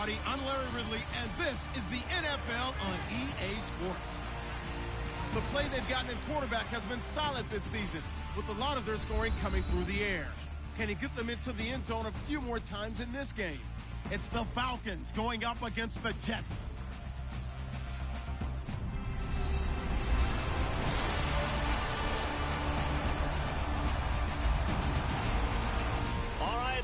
everybody. I'm Larry Ridley, and this is the NFL on EA Sports. The play they've gotten in quarterback has been solid this season, with a lot of their scoring coming through the air. Can he get them into the end zone a few more times in this game? It's the Falcons going up against the Jets.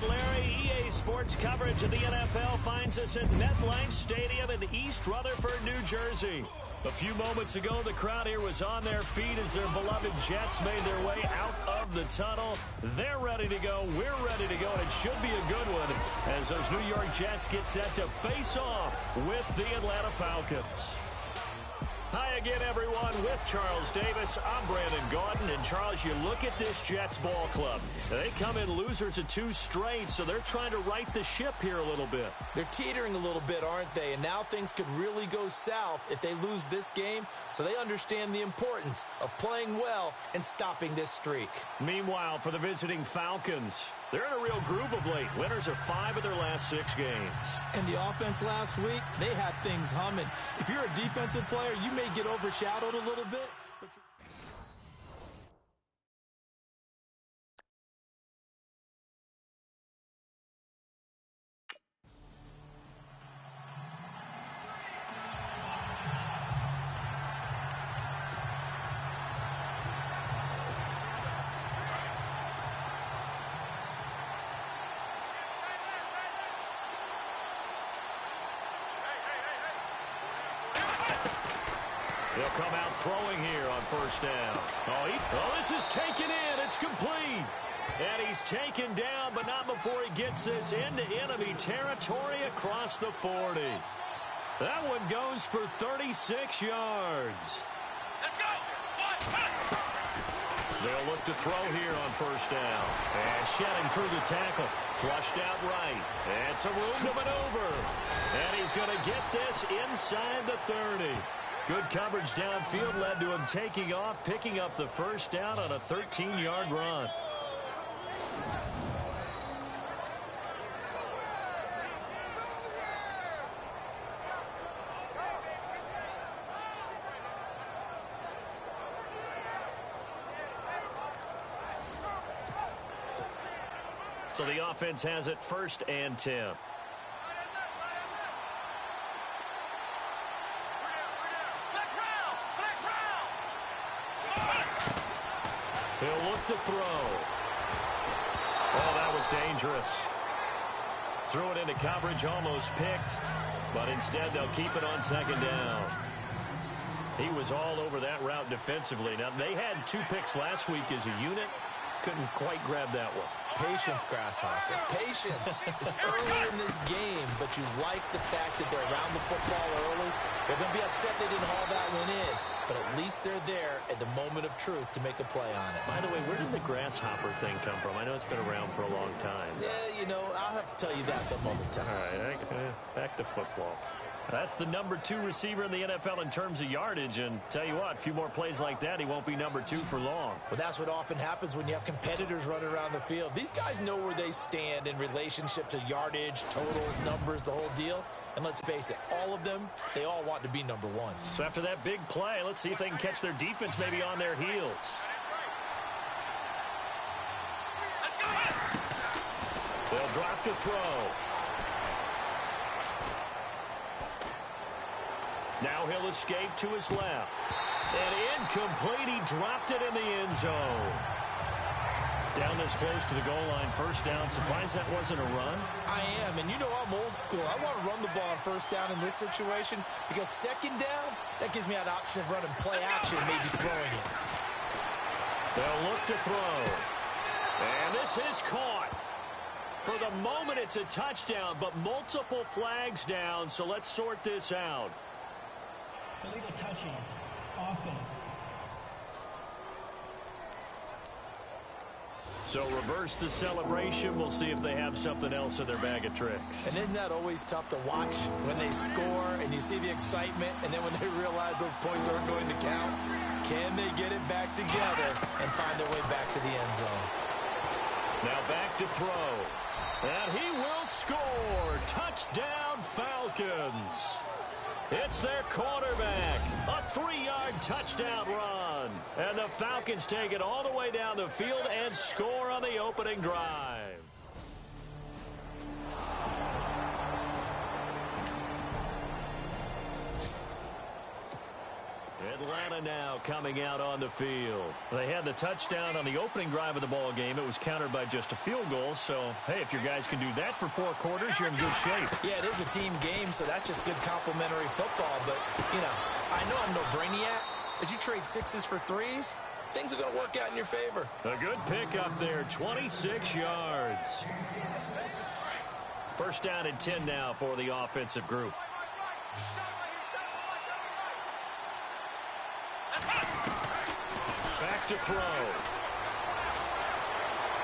Larry, EA Sports coverage of the NFL finds us at MetLife Stadium in East Rutherford, New Jersey. A few moments ago, the crowd here was on their feet as their beloved Jets made their way out of the tunnel. They're ready to go. We're ready to go, and it should be a good one as those New York Jets get set to face off with the Atlanta Falcons. Hi again, everyone. With Charles Davis, I'm Brandon Gaudin. And, Charles, you look at this Jets ball club. They come in losers of 2 straight, so they're trying to right the ship here a little bit. They're teetering a little bit, aren't they? And now things could really go south if they lose this game, so they understand the importance of playing well and stopping this streak. Meanwhile, for the visiting Falcons, they're in a real groove of late. Winners of 5 of their last 6 games. And the offense last week, they had things humming. If you're a defensive player, you may get overshadowed a little bit. But They'll come out throwing here on first down. Oh, this is taken in. It's complete. And he's taken down, but not before he gets this into enemy territory across the 40. That one goes for 36 yards. Let's go. They'll look to throw here on first down. And shedding through the tackle. Flushed out right. And some room to maneuver. And he's going to get this inside the 30. Good coverage downfield led to him taking off, picking up the first down on a 13-yard run. So the offense has it 1st and 10. He'll look to throw. Oh, that was dangerous. Threw it into coverage, almost picked. But instead, they'll keep it on 2nd down. He was all over that route defensively. Now, they had 2 picks last week as a unit. Couldn't quite grab that one. patience, Grasshopper. Patience. It's early in this game, but you like the fact that they're around the football early. They're going to be upset they didn't haul that one in, but at least they're there at the moment of truth to make a play on it. By the way, where did the grasshopper thing come from? I know it's been around for a long time. Yeah, you know, I'll have to tell you that some other time. All right, back to football. That's the number 2 receiver in the NFL in terms of yardage, and tell you what, a few more plays like that, he won't be number 2 for long. Well, that's what often happens when you have competitors running around the field. These guys know where they stand in relationship to yardage, totals, numbers, the whole deal. And let's face it, all of them, they all want to be number 1. So after that big play, let's see if they can catch their defense maybe on their heels. They'll drop to throw. Now he'll escape to his left. And incomplete. He dropped it in the end zone. Down this close to the goal line, first down. Surprised that wasn't a run? I am, and you know I'm old school. I want to run the ball on first down in this situation because second down, that gives me an option of running play action, maybe throwing it. They'll look to throw. And this is caught. For the moment, it's a touchdown, but multiple flags down, so let's sort this out. Illegal touching. Offense. So reverse the celebration. We'll see if they have something else in their bag of tricks. And isn't that always tough to watch when they score and you see the excitement, and then when they realize those points aren't going to count? Can they get it back together and find their way back to the end zone? Now back to throw. And he will score. Touchdown, Falcons. It's their quarterback. A 3-yard touchdown run. And the Falcons take it all the way down the field and score on the opening drive. Atlanta now coming out on the field. They had the touchdown on the opening drive of the ball game. It was countered by just a field goal. So, hey, if your guys can do that for 4 quarters, you're in good shape. Yeah, it is a team game, so that's just good complimentary football. But, you know, I know I'm no brainiac, but you trade 6s for 3s, things are going to work out in your favor. A good pickup there, 26 yards. First down and 10 now for the offensive group. Back to throw.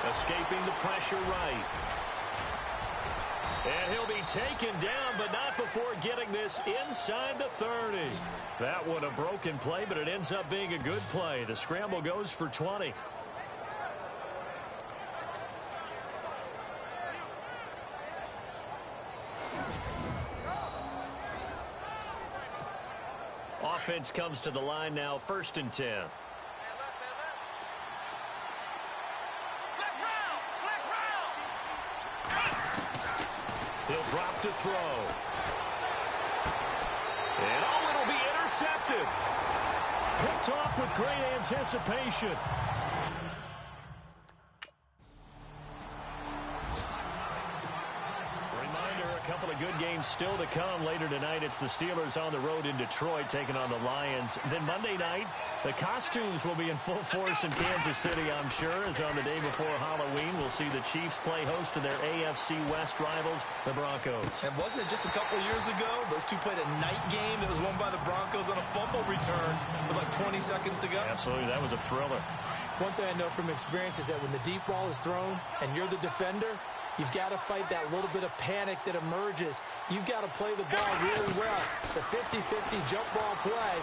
Escaping the pressure right. And he'll be taken down, but not before getting this inside the 30. That one a broken play, but it ends up being a good play. The scramble goes for 20. Offense comes to the line now, 1st and 10. He'll drop to throw. And oh, it'll be intercepted. Picked off with great anticipation. Couple of good games still to come. Later tonight, it's the Steelers on the road in Detroit taking on the Lions. Then Monday night, the costumes will be in full force in Kansas City, I'm sure, as on the day before Halloween, we'll see the Chiefs play host to their AFC West rivals, the Broncos. And wasn't it just a couple years ago, those two played a night game that was won by the Broncos on a fumble return with like 20 seconds to go? Absolutely, that was a thriller. One thing I know from experience is that when the deep ball is thrown and you're the defender, you've got to fight that little bit of panic that emerges. You've got to play the ball really well. It's a 50-50 jump ball play.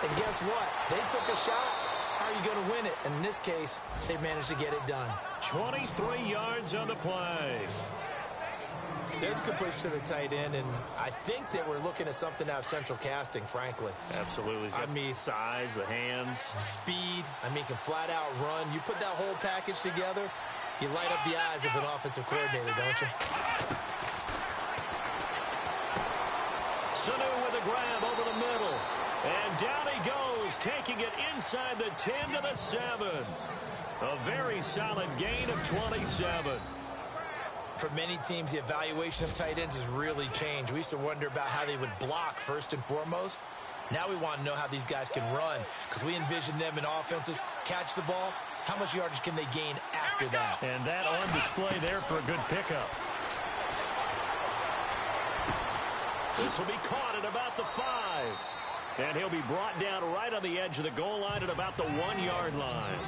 And guess what? They took a shot. How are you going to win it? And in this case, they managed to get it done. 23 yards on the play. There's a completion to the tight end, and I think that we're looking at something out of central casting, frankly. Absolutely. I mean, size, the hands. Speed. I mean, can flat out run. You put that whole package together, you light up the eyes of an offensive coordinator, don't you? Sanu with a grab over the middle. And down he goes, taking it inside the 10 to the 7. A very solid gain of 27. For many teams, the evaluation of tight ends has really changed. We used to wonder about how they would block first and foremost. Now we want to know how these guys can run, because we envision them in offenses catch the ball. How much yardage can they gain after that? And that on display there for a good pickup. This will be caught at about the 5. And he'll be brought down right on the edge of the goal line at about the 1-yard line.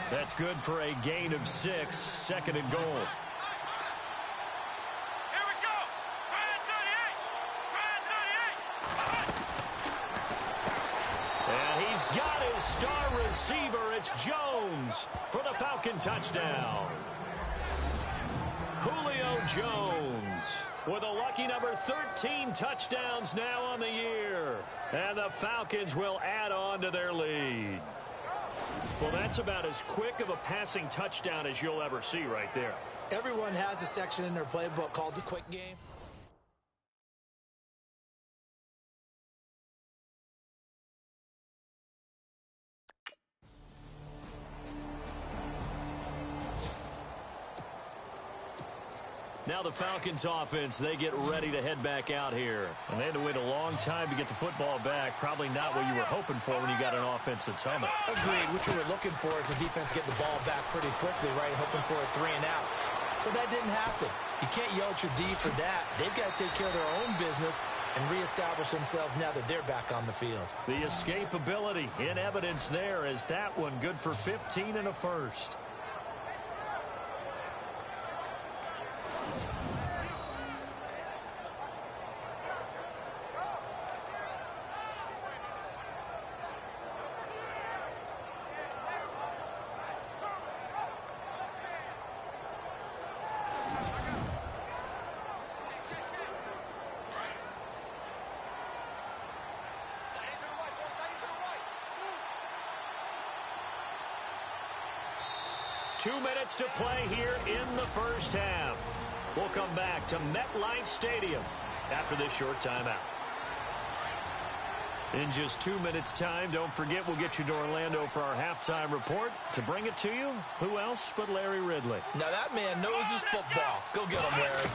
That's good for a gain of 6, 2nd and goal. Got his star receiver. It's Jones for the Falcon touchdown. Julio Jones with a lucky number 13 touchdowns now on the year. And the Falcons will add on to their lead. Well, that's about as quick of a passing touchdown as you'll ever see right there. Everyone has a section in their playbook called the quick game. Now the Falcons offense, they get ready to head back out here. And they had to wait a long time to get the football back. Probably not what you were hoping for when you got an offense that's humming. Agreed. What you were looking for is the defense getting the ball back pretty quickly, right? Hoping for a 3 and out. So that didn't happen. You can't yell at your D for that. They've got to take care of their own business and reestablish themselves now that they're back on the field. The escapability in evidence there is that one good for 15 and a first. 2 minutes to play here in the first half. We'll come back to MetLife Stadium after this short timeout. In just 2 minutes' time, don't forget we'll get you to Orlando for our halftime report. To bring it to you, who else but Larry Ridley? Now that man knows his football. Go get him, Larry.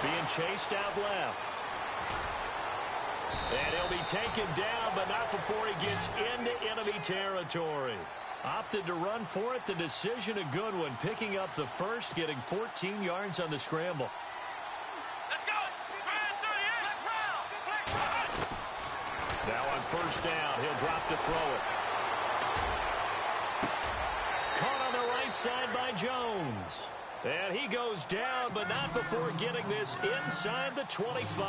Being chased out left. And he'll be taken down, but not before he gets into enemy territory. Opted to run for it. The decision a good one. Picking up the first, getting 14 yards on the scramble. Now on first down, he'll drop to throw it. Caught on the right side by Jones. And he goes down, but not before getting this inside the 25.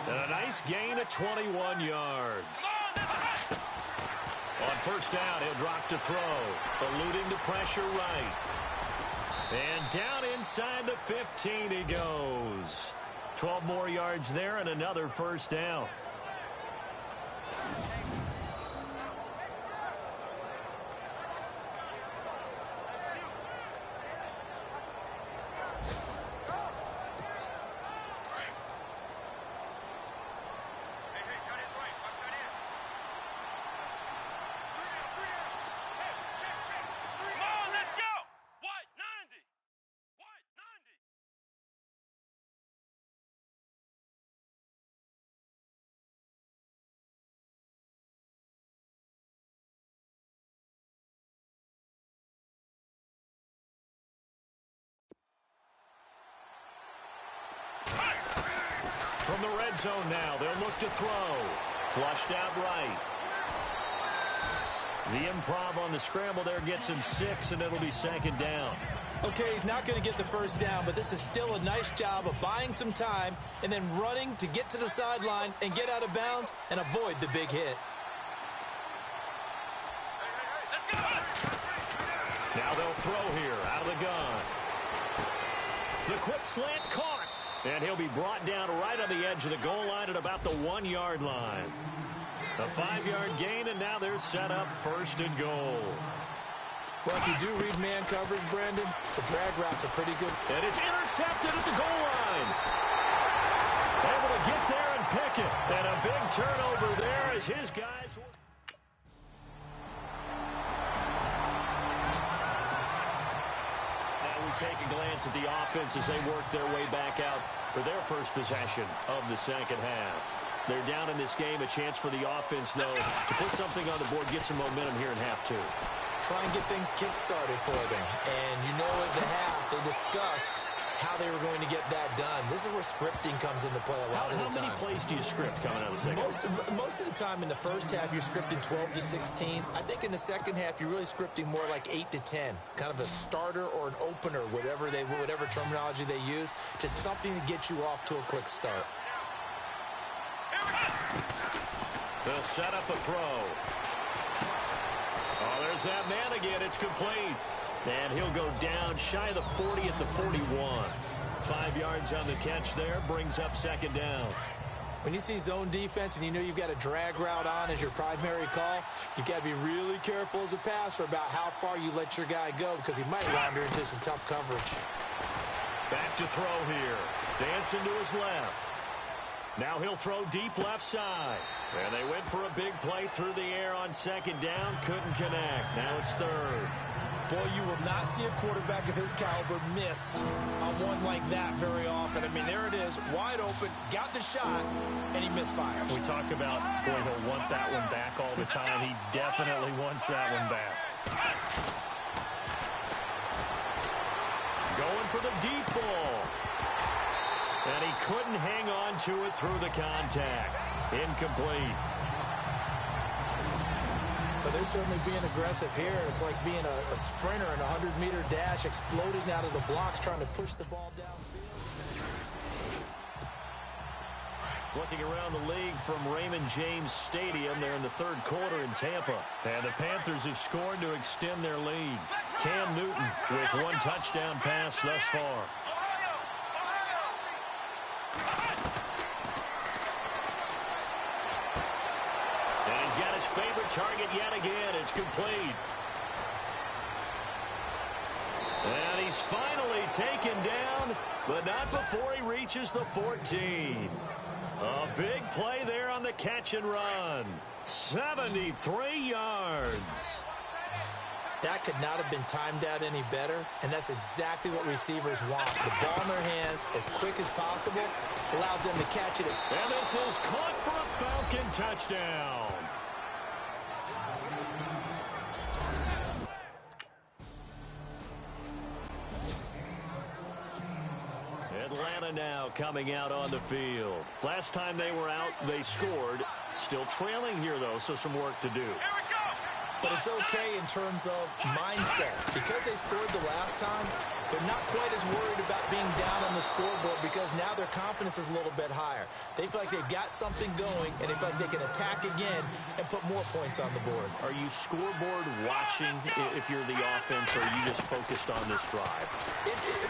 And a nice gain of 21 yards. On first down, he'll drop to throw, eluding the pressure right. And down inside the 15 he goes. 12 more yards there and another first down. From the red zone now, they'll look to throw. Flushed out right. The improv on the scramble there gets him 6, and it'll be second down. Okay, he's not going to get the first down, but this is still a nice job of buying some time and then running to get to the sideline and get out of bounds and avoid the big hit. Now they'll throw here out of the gun. The quick slant caught. And he'll be brought down right on the edge of the goal line at about the 1-yard line. A 5-yard gain, and now they're set up first and goal. Well, if you do read man coverage, Brandon, the drag routes are pretty good. And it's intercepted at the goal line. Able to get there and pick it. And a big turnover there as his guys... Take a glance at the offense as they work their way back out for their first possession of the second half. They're down in this game. A chance for the offense, though, to put something on the board, get some momentum here in half two. Try and get things kick-started for them. And you know at the half, they discussed how they were going to get that done. This is where scripting comes into play a lot of the time. How many plays do you script coming out of the second half? Most of the time in the first half, you're scripting 12 to 16. I think in the second half, you're really scripting more like 8 to 10. Kind of a starter or an opener, whatever terminology they use. Just something to get you off to a quick start. They'll set up a throw. Oh, there's that man again. It's complete. And he'll go down shy of the 40 at the 41. 5 yards on the catch there, brings up second down. When you see zone defense and you know you've got a drag route on as your primary call, you've got to be really careful as a passer about how far you let your guy go because he might wander into some tough coverage. Back to throw here. Dancing to his left. Now he'll throw deep left side. And they went for a big play through the air on second down. Couldn't connect. Now it's third. Boy, you will not see a quarterback of his caliber miss on one like that very often. I mean, there it is, wide open, got the shot, and he misfires. We talk about, boy, he'll want that one back all the time. He definitely wants that one back. Going for the deep ball. And he couldn't hang on to it through the contact. Incomplete. But they're certainly being aggressive here. It's like being a sprinter in a 100-meter dash, exploding out of the blocks, trying to push the ball downfield. Looking around the league from Raymond James Stadium, they're in the third quarter in Tampa. And the Panthers have scored to extend their lead. Cam Newton with one touchdown pass thus far. got his favorite target yet again. It's complete. And he's finally taken down, but not before he reaches the 14. A big play there on the catch and run. 73 yards. That could not have been timed out any better, and that's exactly what receivers want. The ball in their hands as quick as possible allows them to catch it. And this is caught for a Falcon touchdown. Atlanta now coming out on the field. Last time they were out, they scored. Still trailing here, though, so some work to do. But it's okay in terms of mindset. Because they scored the last time, they're not quite as worried about being down on the scoreboard because now their confidence is a little bit higher. They feel like they've got something going, and they feel like they can attack again and put more points on the board. Are you scoreboard watching if you're the offense, or are you just focused on this drive?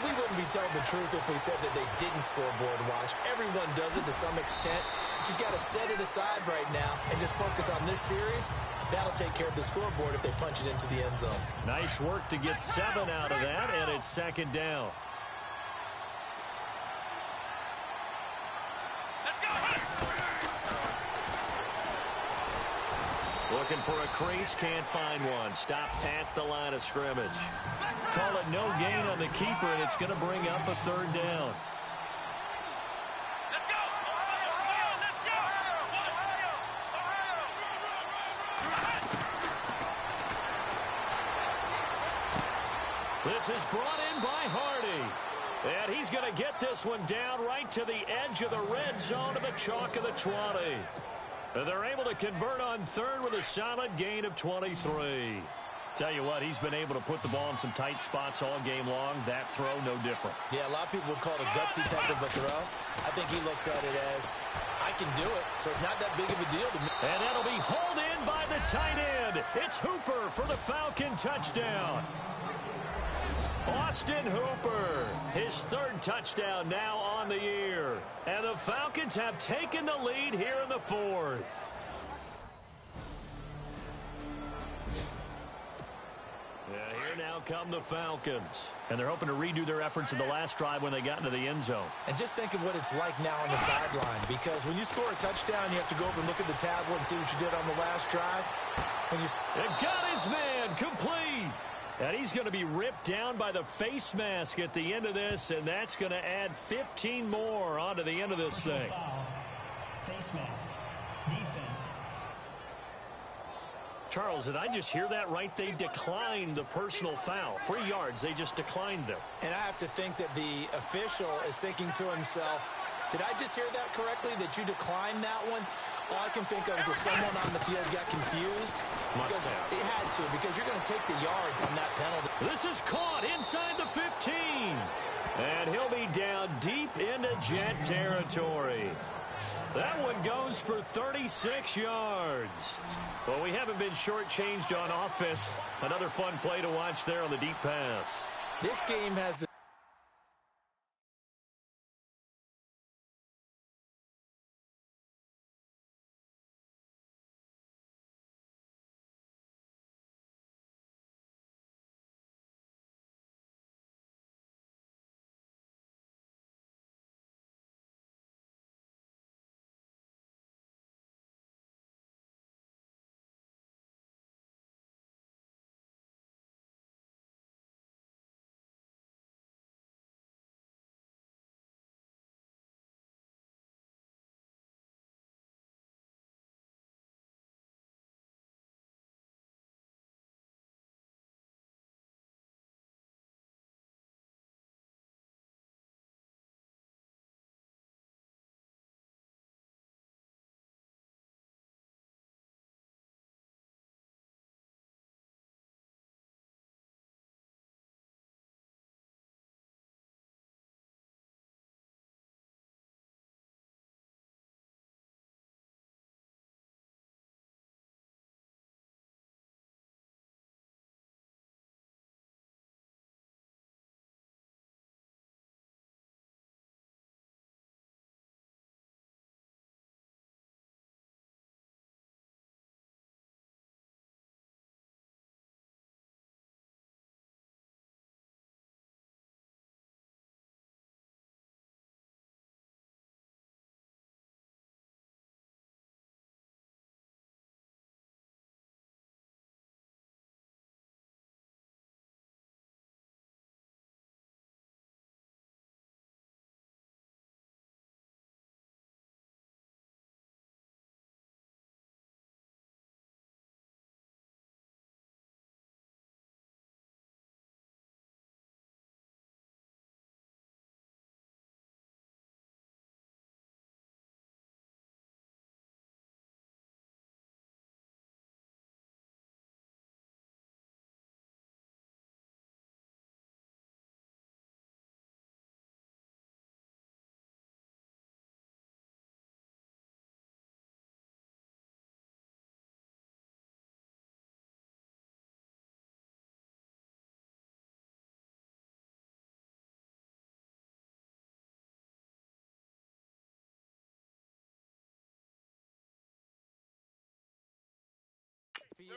We wouldn't be telling the truth if we said that they didn't scoreboard watch. Everyone does it to some extent. But you've got to set it aside right now and just focus on this series. That'll take care of the scoreboard if they punch it into the end zone. Nice work to get 7 out of that, and it's second down. Looking for a crease, can't find one. Stopped at the line of scrimmage. Call it no gain on the keeper, and it's going to bring up a third down. This is brought in by Hardy. And he's going to get this one down right to the edge of the red zone of the chalk of the 20. And they're able to convert on third with a solid gain of 23. Tell you what, he's been able to put the ball in some tight spots all game long. That throw, no different. Yeah, a lot of people would call it a gutsy type of a throw. I think he looks at it as, I can do it, so it's not that big of a deal to me. And that'll be hauled in by the tight end. It's Hooper for the Falcon touchdown. Austin Hooper, his third touchdown now on the year. And the Falcons have taken the lead here in the fourth. Yeah, here now come the Falcons. And they're hoping to redo their efforts in the last drive when they got into the end zone. And just think of what it's like now on the sideline. Because when you score a touchdown, you have to go over and look at the tablet and see what you did on the last drive. It got his man complete. And he's going to be ripped down by the face mask at the end of this, and that's going to add 15 more onto the end of this thing. Face mask. Defense. Charles, did I just hear that right? They declined the personal foul. 3 yards, they just declined them. And I have to think that the official is thinking to himself, did I just hear that correctly, that you declined that one? All I can think of is that someone on the field got confused. Because it had to, because you're going to take the yards on that penalty. This is caught inside the 15. And he'll be down deep into Jet territory. That one goes for 36 yards. Well, we haven't been shortchanged on offense. Another fun play to watch there on the deep pass. This game has Feel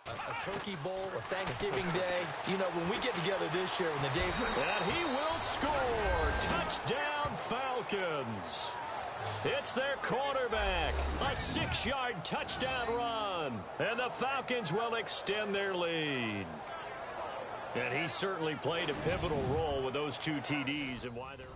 of a turkey bowl, a Thanksgiving day. You know, when we get together this year, when the day... And he will score. Touchdown, Falcons. It's their quarterback. A 6-yard touchdown run. And the Falcons will extend their lead. And he certainly played a pivotal role with those 2 TDs and why they're...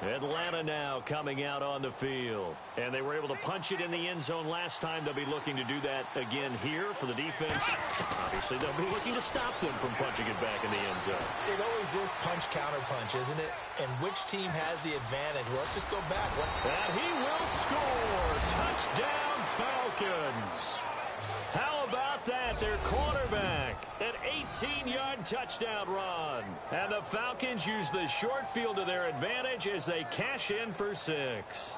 Atlanta now coming out on the field. And they were able to punch it in the end zone last time. They'll be looking to do that again here for the defense. Obviously, they'll be looking to stop them from punching it back in the end zone. It always is punch-counter-punch, isn't it? And which team has the advantage? Well, let's just go back. And he will score. Touchdown, Falcons. How about that? Their quarterback, an 18-yard touchdown run. And the Falcons use the short field to their advantage as they cash in for 6.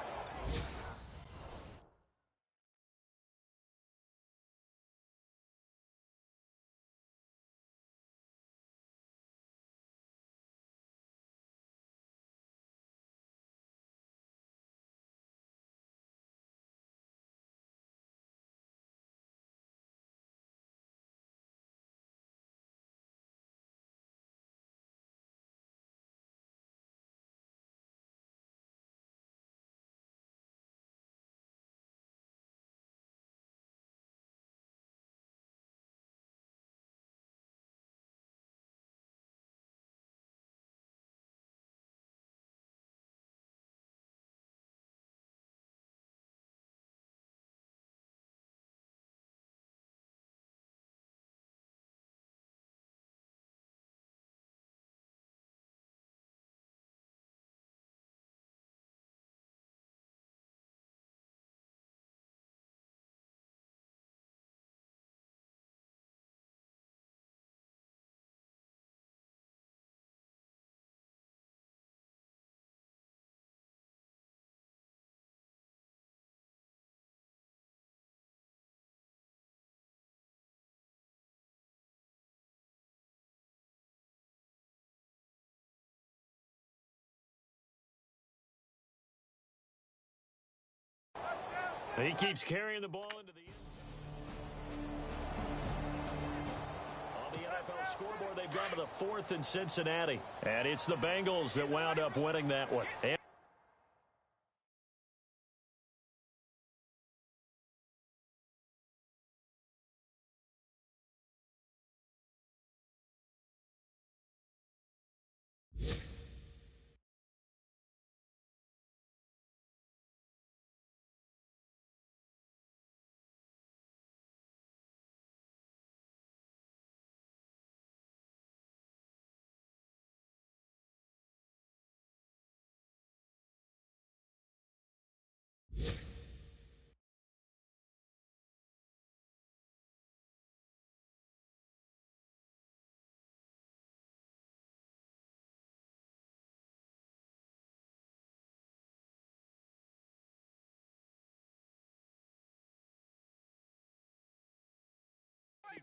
He keeps carrying the ball into the end zone. On the NFL scoreboard, they've gone to the 4th in Cincinnati. And it's the Bengals that wound up winning that one.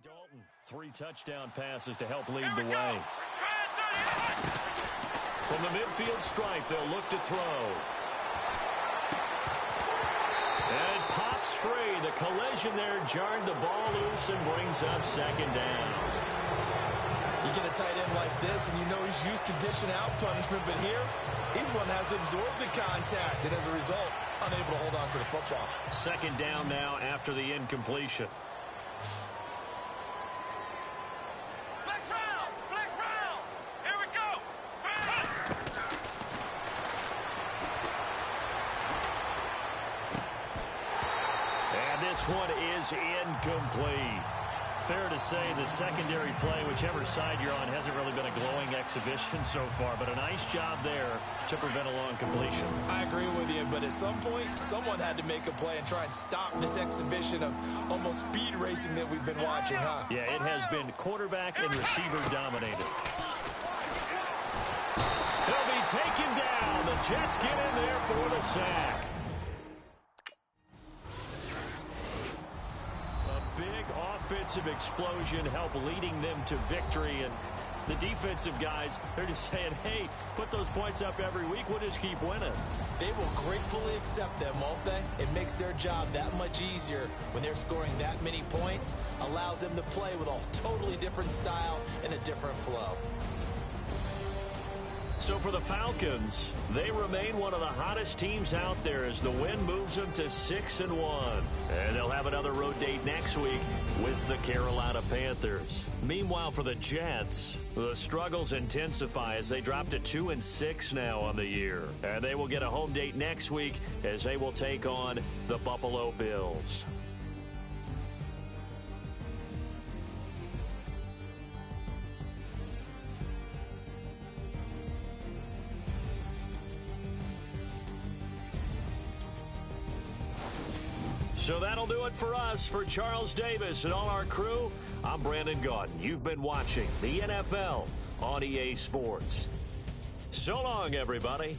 Dalton, 3 touchdown passes to help lead the way. From the midfield stripe, they'll look to throw. And pops free. The collision there jarred the ball loose and brings up 2nd down. You get a tight end like this, and you know he's used to dishing out punishment, but here, he's one that has to absorb the contact, and as a result, unable to hold on to the football. 2nd down now after the incompletion. This one is incomplete. Fair to say the secondary play, whichever side you're on, hasn't really been a glowing exhibition so far, but a nice job there to prevent a long completion. I agree with you, but at some point, someone had to make a play and try and stop this exhibition of almost speed racing that we've been watching, huh? Yeah, it has been quarterback and receiver dominated. He'll be taken down. The Jets get in there for the sack. A big big offensive explosion help leading them to victory. And the defensive guys, they're just saying, hey, put those points up every week. We'll just keep winning. They will gratefully accept them, won't they? It makes their job that much easier when they're scoring that many points. Allows them to play with a totally different style and a different flow. So for the Falcons, they remain one of the hottest teams out there as the win moves them to 6-1. And they'll have another road date next week with the Carolina Panthers. Meanwhile, for the Jets, the struggles intensify as they drop to 2-6 now on the year. And they will get a home date next week as they will take on the Buffalo Bills. So that'll do it for us. For Charles Davis and all our crew, I'm Brandon Gaudin. You've been watching the NFL on EA Sports. So long, everybody.